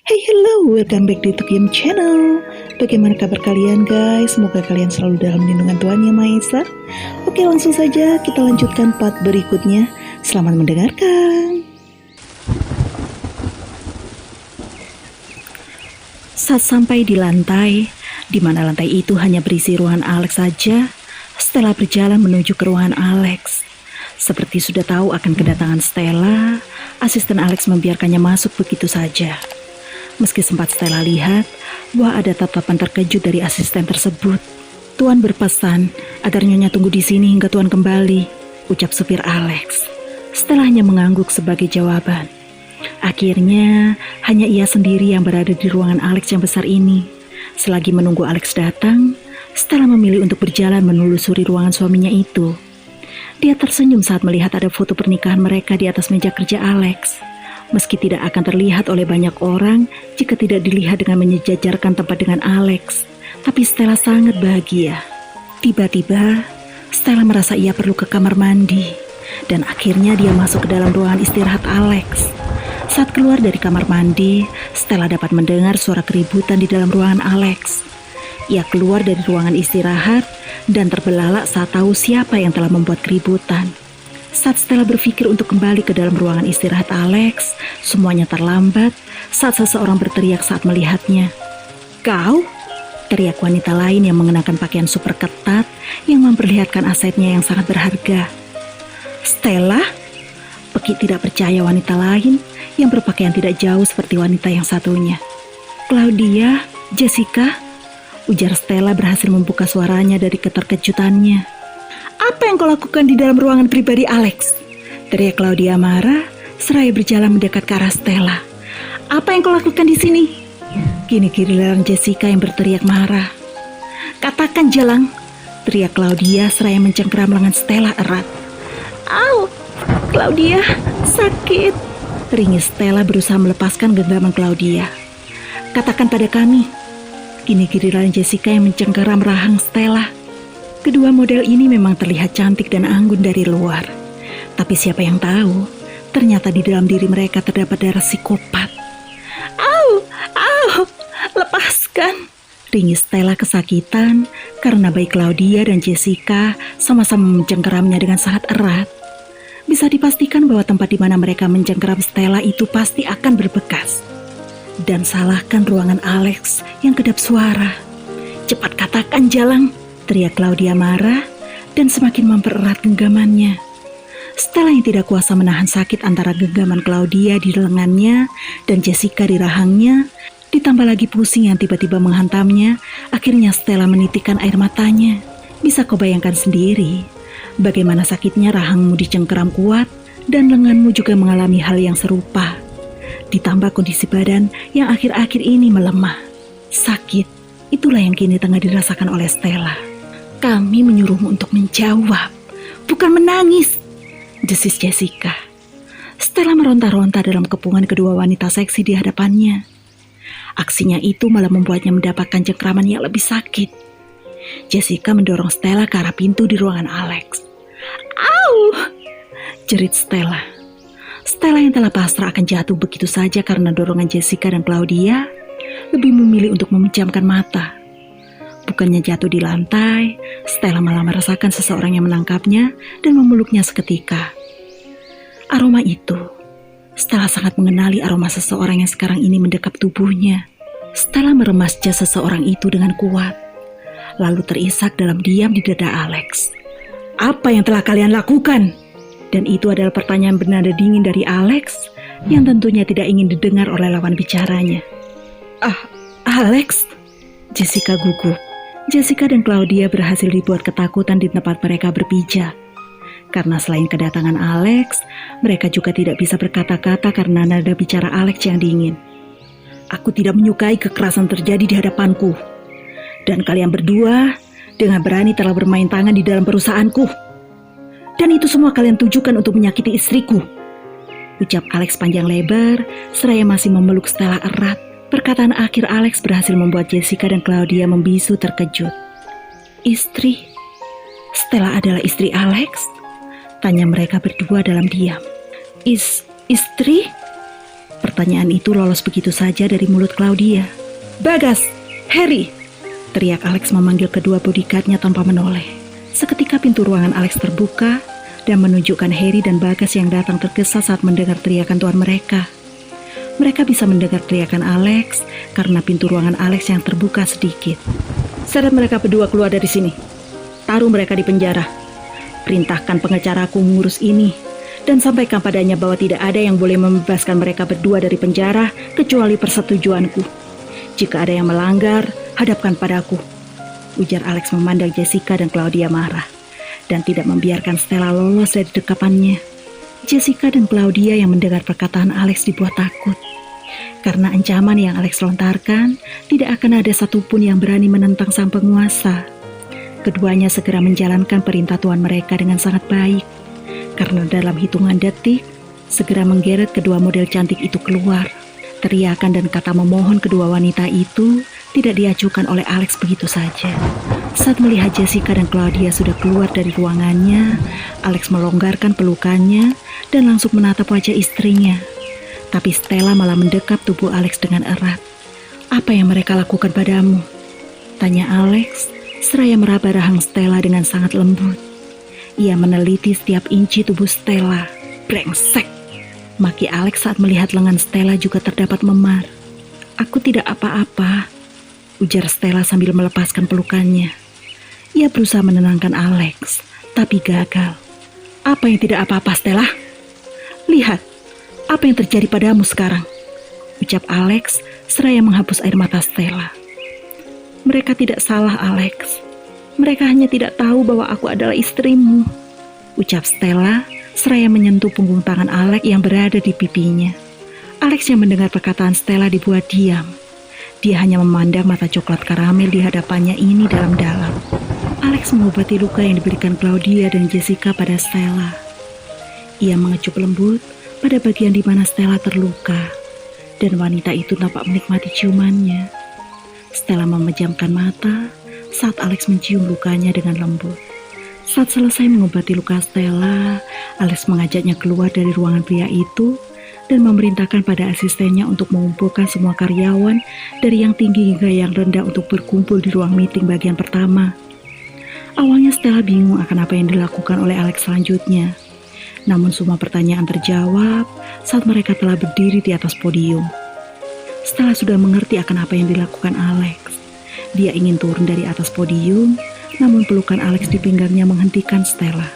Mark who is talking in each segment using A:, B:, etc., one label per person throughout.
A: Hey hello, welcome back di Tukiem Channel. Bagaimana kabar kalian guys? Semoga kalian selalu dalam lindungan Tuhan Yang Maha Esa. Oke, langsung saja kita lanjutkan part berikutnya. Selamat mendengarkan. Saat sampai di lantai, di mana lantai itu hanya berisi ruangan Alex saja, Stella berjalan menuju ke ruangan Alex. Seperti sudah tahu akan kedatangan Stella, asisten Alex membiarkannya masuk begitu saja. Meski sempat Stella lihat bahwa ada tatapan terkejut dari asisten tersebut. Tuan berpesan agar Nyonya tunggu di sini hingga Tuan kembali, ucap supir Alex. Stella hanya mengangguk sebagai jawaban. Akhirnya hanya ia sendiri yang berada di ruangan Alex yang besar ini. Selagi menunggu Alex datang, Stella memilih untuk berjalan menelusuri ruangan suaminya itu. Dia tersenyum saat melihat ada foto pernikahan mereka di atas meja kerja Alex. Meski tidak akan terlihat oleh banyak orang jika tidak dilihat dengan menyejajarkan tempat dengan Alex, tapi Stella sangat bahagia. Tiba-tiba, Stella merasa ia perlu ke kamar mandi, dan akhirnya dia masuk ke dalam ruangan istirahat Alex. Saat keluar dari kamar mandi, Stella dapat mendengar suara keributan di dalam ruangan Alex. Ia keluar dari ruangan istirahat dan terbelalak saat tahu siapa yang telah membuat keributan. Saat Stella berpikir untuk kembali ke dalam ruangan istirahat Alex, semuanya terlambat saat seseorang berteriak saat melihatnya. "Kau?" teriak wanita lain yang mengenakan pakaian super ketat yang memperlihatkan asetnya yang sangat berharga. "Stella?" Peki tidak percaya wanita lain yang berpakaian tidak jauh seperti wanita yang satunya. "Claudia, Jessica?" ujar Stella berhasil membuka suaranya dari keterkejutannya. "Apa yang kau lakukan di dalam ruangan pribadi Alex?" teriak Claudia marah seraya berjalan mendekat ke arah Stella. "Apa yang kau lakukan di sini?" Kini giliran Jessica yang berteriak marah. "Katakan Jelang," teriak Claudia seraya mencengkeram lengan Stella erat. "Au, Claudia, sakit," ringis Stella berusaha melepaskan genggaman Claudia. "Katakan pada kami." Kini giliran Jessica yang mencengkeram rahang Stella. Kedua model ini memang terlihat cantik dan anggun dari luar. Tapi siapa yang tahu, ternyata di dalam diri mereka terdapat darah psikopat. "Au, au, lepaskan," ringis Stella kesakitan karena baik Claudia dan Jessica sama-sama mencengkeramnya dengan sangat erat. Bisa dipastikan bahwa tempat di mana mereka mencengkeram Stella itu pasti akan berbekas. Dan salahkan ruangan Alex yang kedap suara. "Cepat katakan Jalang," teriak Claudia marah dan semakin mempererat genggamannya. Stella yang tidak kuasa menahan sakit antara genggaman Claudia di lengannya dan Jessica di rahangnya, ditambah lagi pusing yang tiba-tiba menghantamnya, akhirnya Stella menitikkan air matanya. Bisa kau bayangkan sendiri, bagaimana sakitnya rahangmu dicengkeram kuat dan lenganmu juga mengalami hal yang serupa. Ditambah kondisi badan yang akhir-akhir ini melemah. Sakit, itulah yang kini tengah dirasakan oleh Stella. "Kami menyuruhmu untuk menjawab, bukan menangis," desis Jessica. Stella meronta-ronta dalam kepungan kedua wanita seksi di hadapannya. Aksinya itu malah membuatnya mendapatkan cengkraman yang lebih sakit. Jessica mendorong Stella ke arah pintu di ruangan Alex. "Au!" jerit Stella. Stella yang telah pasrah akan jatuh begitu saja karena dorongan Jessica dan Claudia, lebih memilih untuk memejamkan mata. Bukannya jatuh di lantai, Stella malah merasakan seseorang yang menangkapnya dan memeluknya seketika. Aroma itu, Stella sangat mengenali aroma seseorang yang sekarang ini mendekap tubuhnya. Stella meremas jas seseorang itu dengan kuat, lalu terisak dalam diam di dada Alex. "Apa yang telah kalian lakukan?" Dan itu adalah pertanyaan bernada dingin dari Alex yang tentunya tidak ingin didengar oleh lawan bicaranya. Alex?" Jessica gugup. Jessica dan Claudia berhasil dibuat ketakutan di tempat mereka berpijak. Karena selain kedatangan Alex, mereka juga tidak bisa berkata-kata karena nada bicara Alex yang dingin. "Aku tidak menyukai kekerasan terjadi di hadapanku. Dan kalian berdua dengan berani telah bermain tangan di dalam perusahaanku. Dan itu semua kalian tujukan untuk menyakiti istriku," ucap Alex panjang lebar seraya masih memeluk Stella erat. Perkataan akhir Alex berhasil membuat Jessica dan Claudia membisu terkejut. "Istri? Stella adalah istri Alex?" tanya mereka berdua dalam diam. Istri?" Pertanyaan itu lolos begitu saja dari mulut Claudia. "Bagas! Harry!" teriak Alex memanggil kedua bodyguardnya tanpa menoleh. Seketika pintu ruangan Alex terbuka dan menunjukkan Harry dan Bagas yang datang tergesa saat mendengar teriakan tuan mereka. Mereka bisa mendengar teriakan Alex karena pintu ruangan Alex yang terbuka sedikit. "Seret mereka berdua keluar dari sini. Taruh mereka di penjara. Perintahkan pengacaraku mengurus ini dan sampaikan padanya bahwa tidak ada yang boleh membebaskan mereka berdua dari penjara kecuali persetujuanku. Jika ada yang melanggar, hadapkan padaku," ujar Alex memandang Jessica dan Claudia marah dan tidak membiarkan Stella lolos dari dekapannya. Jessica dan Claudia yang mendengar perkataan Alex dibuat takut. Karena ancaman yang Alex lontarkan, tidak akan ada satupun yang berani menentang sang penguasa. Keduanya segera menjalankan perintah tuan mereka dengan sangat baik. Karena dalam hitungan detik, segera menggeret kedua model cantik itu keluar. Teriakan dan kata memohon kedua wanita itu tidak diajukan oleh Alex begitu saja. Saat melihat Jessica dan Claudia sudah keluar dari ruangannya, Alex melonggarkan pelukannya dan langsung menatap wajah istrinya. Tapi Stella malah mendekap tubuh Alex dengan erat. "Apa yang mereka lakukan padamu?" tanya Alex, seraya meraba rahang Stella dengan sangat lembut. Ia meneliti setiap inci tubuh Stella. "Brengsek!" maki Alex saat melihat lengan Stella juga terdapat memar. "Aku tidak apa-apa," ujar Stella sambil melepaskan pelukannya. Ia berusaha menenangkan Alex, tapi gagal. "Apa yang tidak apa-apa, Stella? Lihat, apa yang terjadi padamu sekarang?" ucap Alex seraya menghapus air mata Stella. "Mereka tidak salah, Alex. Mereka hanya tidak tahu bahwa aku adalah istrimu," ucap Stella seraya menyentuh punggung tangan Alex yang berada di pipinya. Alex yang mendengar perkataan Stella dibuat diam. Dia hanya memandang mata coklat karamel di hadapannya ini dalam-dalam. Alex mengobati luka yang diberikan Claudia dan Jessica pada Stella. Ia mengecup lembut pada bagian di mana Stella terluka, dan wanita itu tampak menikmati ciumannya. Stella memejamkan mata saat Alex mencium lukanya dengan lembut. Saat selesai mengobati luka Stella, Alex mengajaknya keluar dari ruangan pria itu dan memerintahkan pada asistennya untuk mengumpulkan semua karyawan dari yang tinggi hingga yang rendah untuk berkumpul di ruang meeting bagian pertama. Awalnya Stella bingung akan apa yang dilakukan oleh Alex selanjutnya. Namun semua pertanyaan terjawab saat mereka telah berdiri di atas podium. Stella sudah mengerti akan apa yang dilakukan Alex. Dia ingin turun dari atas podium, namun pelukan Alex di pinggangnya menghentikan Stella.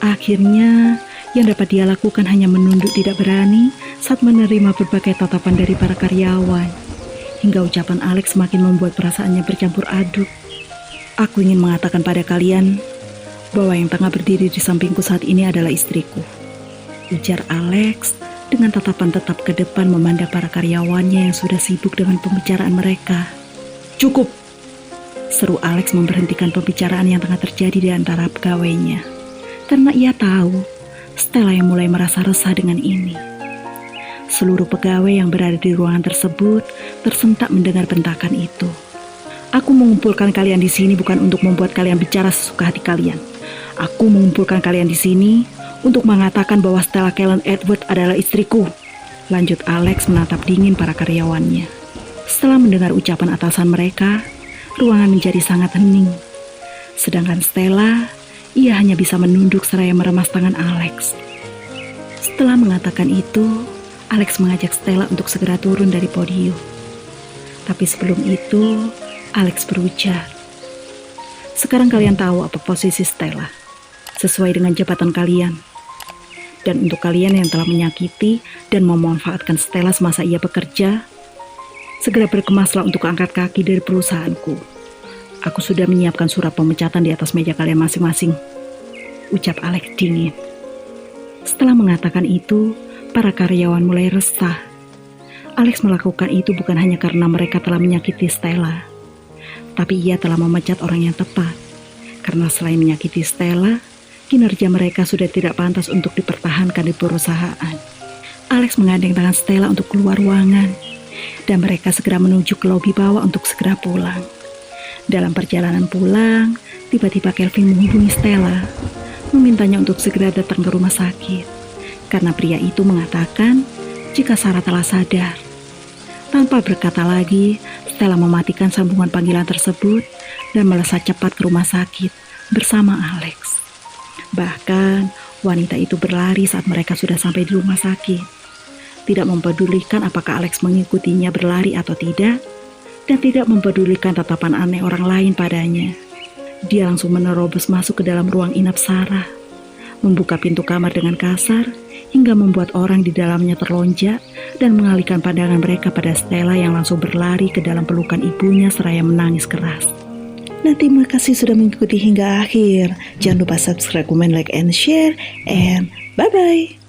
A: Akhirnya, yang dapat dia lakukan hanya menunduk tidak berani saat menerima berbagai tatapan dari para karyawan. Hingga ucapan Alex semakin membuat perasaannya bercampur aduk. "Aku ingin mengatakan pada kalian bahwa yang tengah berdiri di sampingku saat ini adalah istriku," ujar Alex dengan tatapan tetap ke depan memandang para karyawannya yang sudah sibuk dengan pembicaraan mereka. "Cukup!" seru Alex memberhentikan pembicaraan yang tengah terjadi di antara pegawainya. Karena ia tahu Stella yang mulai merasa resah dengan ini. Seluruh pegawai yang berada di ruangan tersebut tersentak mendengar bentakan itu. "Aku mengumpulkan kalian di sini bukan untuk membuat kalian bicara sesuka hati kalian. Aku mengumpulkan kalian di sini untuk mengatakan bahwa Stella Kellen Edward adalah istriku," lanjut Alex menatap dingin para karyawannya. Setelah mendengar ucapan atasan mereka, ruangan menjadi sangat hening. Sedangkan Stella, ia hanya bisa menunduk seraya meremas tangan Alex. Setelah mengatakan itu, Alex mengajak Stella untuk segera turun dari podium. Tapi sebelum itu, Alex berujar, "Sekarang kalian tahu apa posisi Stella, sesuai dengan jabatan kalian. Dan untuk kalian yang telah menyakiti dan memanfaatkan Stella semasa ia bekerja, segera berkemaslah untuk angkat kaki dari perusahaanku. Aku sudah menyiapkan surat pemecatan di atas meja kalian masing-masing," ucap Alex dingin. Setelah mengatakan itu, para karyawan mulai resah. Alex melakukan itu bukan hanya karena mereka telah menyakiti Stella, tapi ia telah memecat orang yang tepat. Karena selain menyakiti Stella, kinerja mereka sudah tidak pantas untuk dipertahankan di perusahaan. Alex menggandeng tangan Stella untuk keluar ruangan, dan mereka segera menuju ke lobi bawah untuk segera pulang. Dalam perjalanan pulang, tiba-tiba Kelvin menghubungi Stella, memintanya untuk segera datang ke rumah sakit. Karena pria itu mengatakan jika Sarah telah sadar. Tanpa berkata lagi, Stella mematikan sambungan panggilan tersebut dan melesat cepat ke rumah sakit bersama Alex. Bahkan, wanita itu berlari saat mereka sudah sampai di rumah sakit. Tidak mempedulikan apakah Alex mengikutinya berlari atau tidak, dan tidak mempedulikan tatapan aneh orang lain padanya. Dia langsung menerobos masuk ke dalam ruang inap Sarah, membuka pintu kamar dengan kasar, hingga membuat orang di dalamnya terlonjak dan mengalihkan pandangan mereka pada Stella yang langsung berlari ke dalam pelukan ibunya seraya menangis keras. Nah, terima kasih sudah mengikuti hingga akhir. Jangan lupa subscribe, comment, like, and share, and bye-bye.